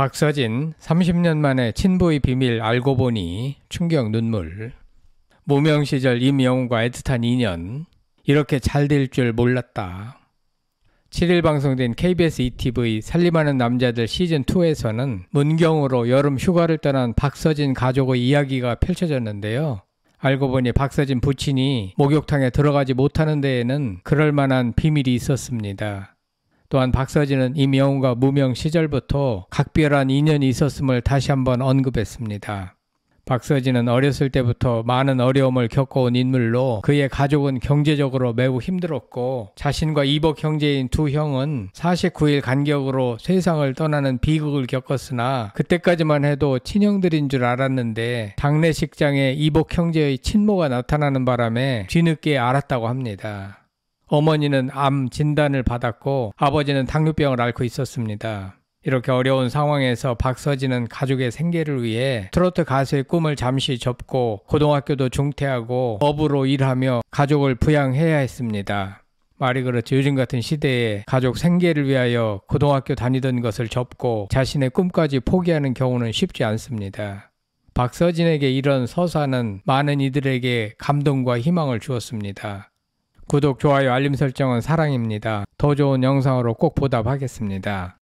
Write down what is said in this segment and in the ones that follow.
박서진 30년 만에 친부의 비밀 알고 보니 충격 눈물. 무명 시절 임영웅과 애틋한 인연. 이렇게 잘 될 줄 몰랐다. 7일 방송된 KBS ETV 살림하는 남자들 시즌2에서는 문경으로 여름 휴가를 떠난 박서진 가족의 이야기가 펼쳐졌는데요. 알고 보니 박서진 부친이 목욕탕에 들어가지 못하는 데에는 그럴 만한 비밀이 있었습니다. 또한 박서진은 임영웅과 무명 시절부터 각별한 인연이 있었음을 다시 한번 언급했습니다. 박서진은 어렸을 때부터 많은 어려움을 겪어온 인물로 그의 가족은 경제적으로 매우 힘들었고 자신과 이복 형제인 두 형은 49일 간격으로 세상을 떠나는 비극을 겪었으나 그때까지만 해도 친형들인 줄 알았는데 장례식장에 이복 형제의 친모가 나타나는 바람에 뒤늦게 알았다고 합니다. 어머니는 암 진단을 받았고 아버지는 당뇨병을 앓고 있었습니다. 이렇게 어려운 상황에서 박서진은 가족의 생계를 위해 트로트 가수의 꿈을 잠시 접고 고등학교도 중퇴하고 업으로 일하며 가족을 부양해야 했습니다. 말이 그렇죠. 요즘 같은 시대에 가족 생계를 위하여 고등학교 다니던 것을 접고 자신의 꿈까지 포기하는 경우는 쉽지 않습니다. 박서진에게 이런 서사는 많은 이들에게 감동과 희망을 주었습니다. 구독, 좋아요, 알림 설정은 사랑입니다. 더 좋은 영상으로 꼭 보답하겠습니다.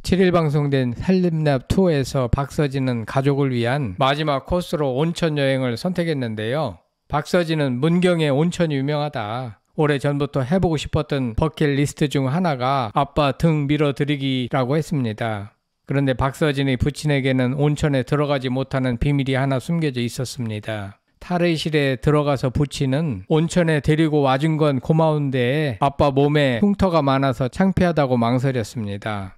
7일 방송된 살림랩2에서 박서진은 가족을 위한 마지막 코스로 온천 여행을 선택했는데요. 박서진은 문경의 온천이 유명하다. 오래전부터 해보고 싶었던 버킷리스트 중 하나가 아빠 등 밀어드리기라고 했습니다. 그런데 박서진의 부친에게는 온천에 들어가지 못하는 비밀이 하나 숨겨져 있었습니다. 탈의실에 들어가서 부친은 온천에 데리고 와준 건 고마운데 아빠 몸에 흉터가 많아서 창피하다고 망설였습니다.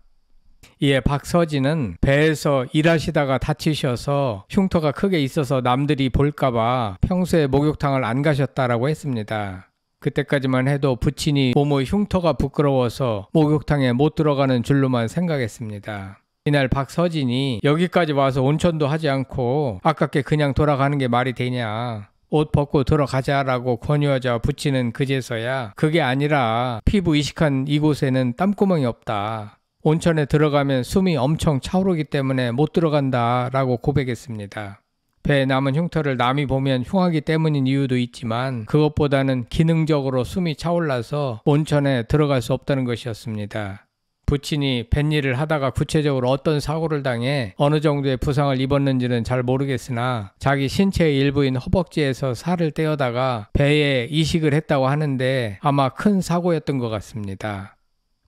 이에 박서진은 배에서 일하시다가 다치셔서 흉터가 크게 있어서 남들이 볼까봐 평소에 목욕탕을 안 가셨다라고 했습니다. 그때까지만 해도 부친이 몸의 흉터가 부끄러워서 목욕탕에 못 들어가는 줄로만 생각했습니다. 이날 박서진이 여기까지 와서 온천도 하지 않고 아깝게 그냥 돌아가는 게 말이 되냐, 옷 벗고 들어가자라고 권유하자 부친은 그제서야 그게 아니라 피부 이식한 이곳에는 땀구멍이 없다. 온천에 들어가면 숨이 엄청 차오르기 때문에 못 들어간다 라고 고백했습니다. 배에 남은 흉터를 남이 보면 흉하기 때문인 이유도 있지만 그것보다는 기능적으로 숨이 차올라서 온천에 들어갈 수 없다는 것이었습니다. 부친이 뱃일을 하다가 구체적으로 어떤 사고를 당해 어느 정도의 부상을 입었는지는 잘 모르겠으나 자기 신체의 일부인 허벅지에서 살을 떼어다가 배에 이식을 했다고 하는데 아마 큰 사고였던 것 같습니다.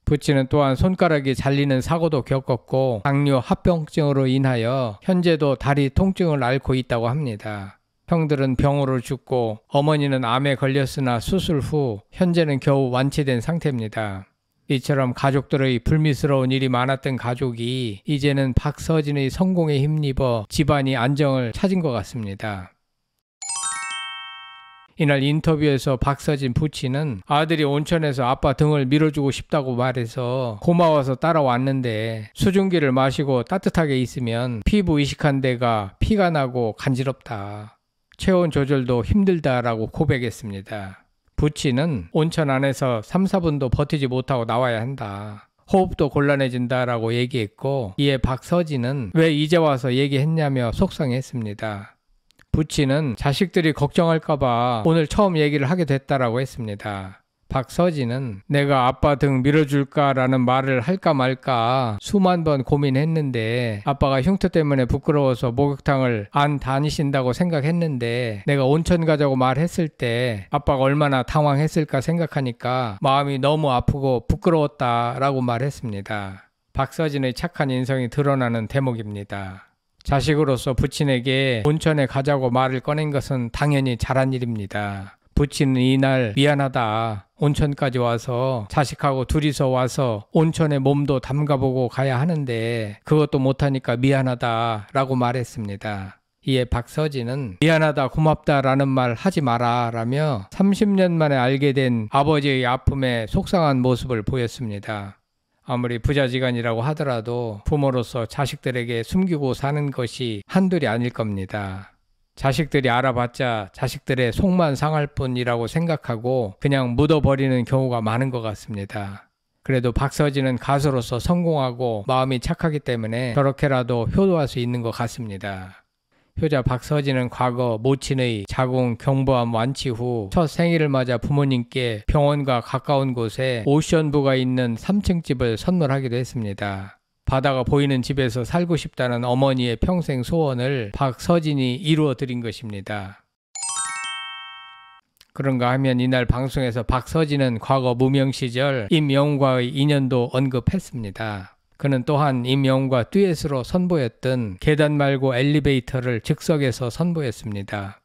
부친은 또한 손가락이 잘리는 사고도 겪었고 당뇨 합병증으로 인하여 현재도 다리 통증을 앓고 있다고 합니다. 형들은 병으로 죽고 어머니는 암에 걸렸으나 수술 후 현재는 겨우 완치된 상태입니다. 이처럼 가족들의 불미스러운 일이 많았던 가족이 이제는 박서진의 성공에 힘입어 집안이 안정을 찾은 것 같습니다. 이날 인터뷰에서 박서진 부친은 아들이 온천에서 아빠 등을 밀어주고 싶다고 말해서 고마워서 따라왔는데 수증기를 마시고 따뜻하게 있으면 피부 이식한 데가 피가 나고 간지럽다. 체온 조절도 힘들다라고 고백했습니다. 부친은 온천 안에서 3, 4분도 버티지 못하고 나와야 한다. 호흡도 곤란해진다라고 얘기했고 이에 박서진은 왜 이제 와서 얘기했냐며 속상했습니다. 부친은 자식들이 걱정할까봐 오늘 처음 얘기를 하게 됐다라고 했습니다. 박서진은 내가 아빠 등 밀어줄까라는 말을 할까 말까 수만 번 고민했는데 아빠가 흉터 때문에 부끄러워서 목욕탕을 안 다니신다고 생각했는데 내가 온천 가자고 말했을 때 아빠가 얼마나 당황했을까 생각하니까 마음이 너무 아프고 부끄러웠다라고 말했습니다. 박서진의 착한 인성이 드러나는 대목입니다. 자식으로서 부친에게 온천에 가자고 말을 꺼낸 것은 당연히 잘한 일입니다. 부친은 이날 미안하다. 온천까지 와서 자식하고 둘이서 와서 온천에 몸도 담가보고 가야 하는데 그것도 못하니까 미안하다 라고 말했습니다. 이에 박서진은 미안하다 고맙다 라는 말 하지 마라 라며 30년 만에 알게 된 아버지의 아픔에 속상한 모습을 보였습니다. 아무리 부자지간이라고 하더라도 부모로서 자식들에게 숨기고 사는 것이 한둘이 아닐 겁니다. 자식들이 알아봤자 자식들의 속만 상할 뿐이라고 생각하고 그냥 묻어버리는 경우가 많은 것 같습니다. 그래도 박서진은 가수로서 성공하고 마음이 착하기 때문에 저렇게라도 효도할 수 있는 것 같습니다. 효자 박서진은 과거 모친의 자궁 경부암 완치 후 첫 생일을 맞아 부모님께 병원과 가까운 곳에 오션뷰가 있는 3층 집을 선물하기도 했습니다. 바다가 보이는 집에서 살고 싶다는 어머니의 평생 소원을 박서진이 이루어 드린 것입니다. 그런가 하면 이날 방송에서 박서진은 과거 무명 시절 임영웅과의 인연도 언급했습니다. 그는 또한 임영웅과 듀엣으로 선보였던 계단 말고 엘리베이터를 즉석에서 선보였습니다.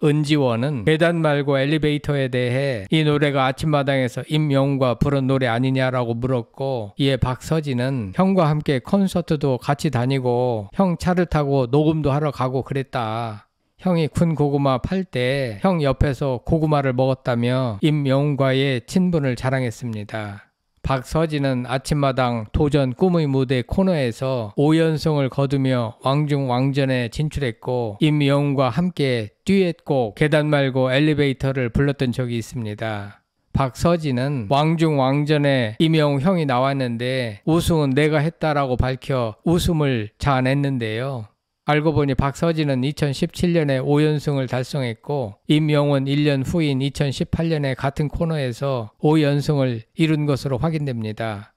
은지원은 계단 말고 엘리베이터에 대해 이 노래가 아침마당에서 임영웅과 부른 노래 아니냐라고 물었고, 이에 박서진은 형과 함께 콘서트도 같이 다니고 형 차를 타고 녹음도 하러 가고 그랬다. 형이 군 고구마 팔 때 형 옆에서 고구마를 먹었다며 임영웅과의 친분을 자랑했습니다. 박서진은 아침마당 도전 꿈의 무대 코너에서 5연승을 거두며 왕중왕전에 진출했고, 임영웅과 함께 듀엣곡 계단 말고 엘리베이터를 불렀던 적이 있습니다. 박서진은 왕중왕전에 임영웅 형이 나왔는데 우승은 내가 했다라고 밝혀 웃음을 자아냈는데요. 알고 보니 박서진은 2017년에 5연승을 달성했고, 임영웅은 1년 후인 2018년에 같은 코너에서 5연승을 이룬 것으로 확인됩니다.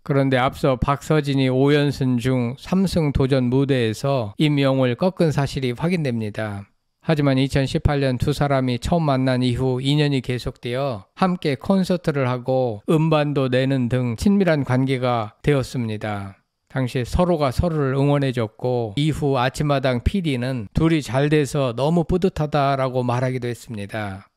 그런데 앞서 박서진이 5연승 중 3승 도전 무대에서 임영웅을 꺾은 사실이 확인됩니다. 하지만 2018년 두 사람이 처음 만난 이후 인연이 계속되어 함께 콘서트를 하고 음반도 내는 등 친밀한 관계가 되었습니다. 당시 서로가 서로를 응원해줬고, 이후 아침마당 PD는 둘이 잘 돼서 너무 뿌듯하다라고 말하기도 했습니다.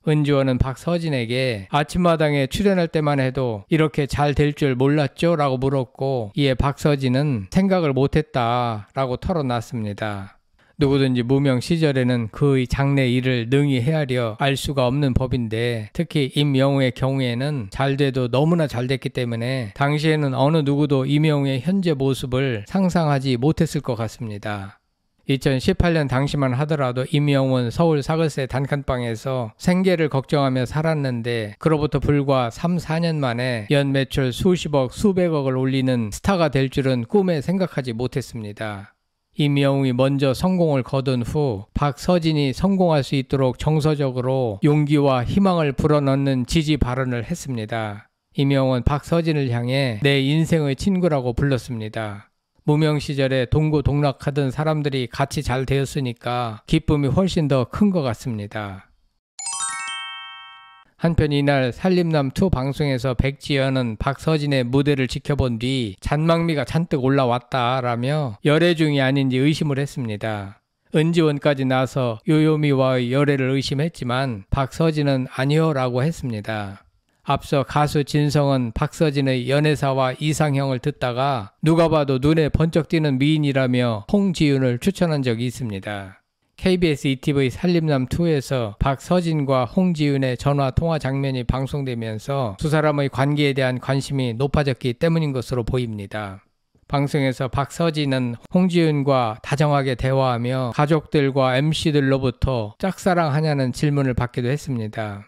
은지원은 박서진에게 아침마당에 출연할 때만 해도 이렇게 잘 될 줄 몰랐죠? 라고 물었고, 이에 박서진은 생각을 못했다 라고 털어놨습니다. 누구든지 무명 시절에는 그의 장래 일을 능히 헤아려 알 수가 없는 법인데, 특히 임영웅의 경우에는 잘 돼도 너무나 잘 됐기 때문에 당시에는 어느 누구도 임영웅의 현재 모습을 상상하지 못했을 것 같습니다. 2018년 당시만 하더라도 임영웅은 서울 사글세 단칸방에서 생계를 걱정하며 살았는데, 그로부터 불과 3, 4년 만에 연 매출 수십억, 수백억을 올리는 스타가 될 줄은 꿈에 생각하지 못했습니다. 임영웅이 먼저 성공을 거둔 후 박서진이 성공할 수 있도록 정서적으로 용기와 희망을 불어넣는 지지 발언을 했습니다. 임영웅은 박서진을 향해 내 인생의 친구라고 불렀습니다. 무명 시절에 동고동락하던 사람들이 같이 잘 되었으니까 기쁨이 훨씬 더 큰 것 같습니다. 한편 이날 살림남2 방송에서 백지연은 박서진의 무대를 지켜본 뒤 잔망미가 잔뜩 올라왔다라며 열애 중이 아닌지 의심을 했습니다. 은지원까지 나서 요요미와의 열애를 의심했지만 박서진은 아니요라고 했습니다. 앞서 가수 진성은 박서진의 연애사와 이상형을 듣다가 누가 봐도 눈에 번쩍 띄는 미인이라며 홍지윤을 추천한 적이 있습니다. KBS ETV 살림남2에서 박서진과 홍지윤의 전화통화 장면이 방송되면서 두 사람의 관계에 대한 관심이 높아졌기 때문인 것으로 보입니다. 방송에서 박서진은 홍지윤과 다정하게 대화하며 가족들과 MC들로부터 짝사랑하냐는 질문을 받기도 했습니다.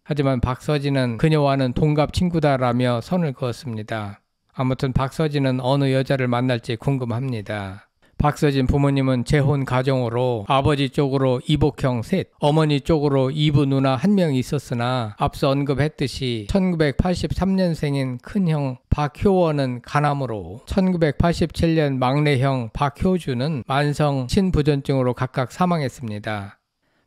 하지만 박서진은 그녀와는 동갑 친구다라며 선을 그었습니다. 아무튼 박서진은 어느 여자를 만날지 궁금합니다. 박서진 부모님은 재혼 가정으로 아버지 쪽으로 이복형 셋, 어머니 쪽으로 이부 누나 1명이 있었으나 앞서 언급했듯이 1983년생인 큰형 박효원은 간암으로, 1987년 막내형 박효주는 만성 신부전증으로 각각 사망했습니다.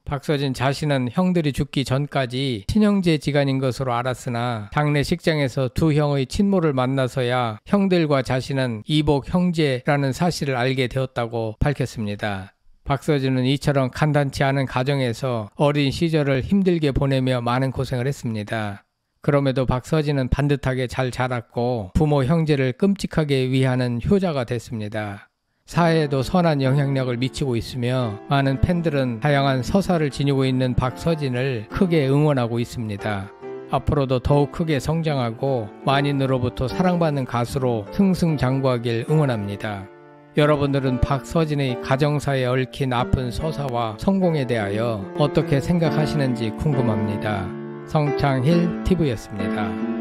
박서진 자신은 형들이 죽기 전까지 친형제 지간인 것으로 알았으나 장례식장에서 두 형의 친모를 만나서야 형들과 자신은 이복 형제라는 사실을 알게 되었다고 밝혔습니다. 박서진은 이처럼 간단치 않은 가정에서 어린 시절을 힘들게 보내며 많은 고생을 했습니다. 그럼에도 박서진은 반듯하게 잘 자랐고 부모 형제를 끔찍하게 위하는 효자가 됐습니다. 사회에도 선한 영향력을 미치고 있으며 많은 팬들은 다양한 서사를 지니고 있는 박서진을 크게 응원하고 있습니다. 앞으로도 더욱 크게 성장하고 만인으로부터 사랑받는 가수로 승승장구하길 응원합니다. 여러분들은 박서진의 가정사에 얽힌 아픈 서사와 성공에 대하여 어떻게 생각하시는지 궁금합니다. 성창힐 TV였습니다.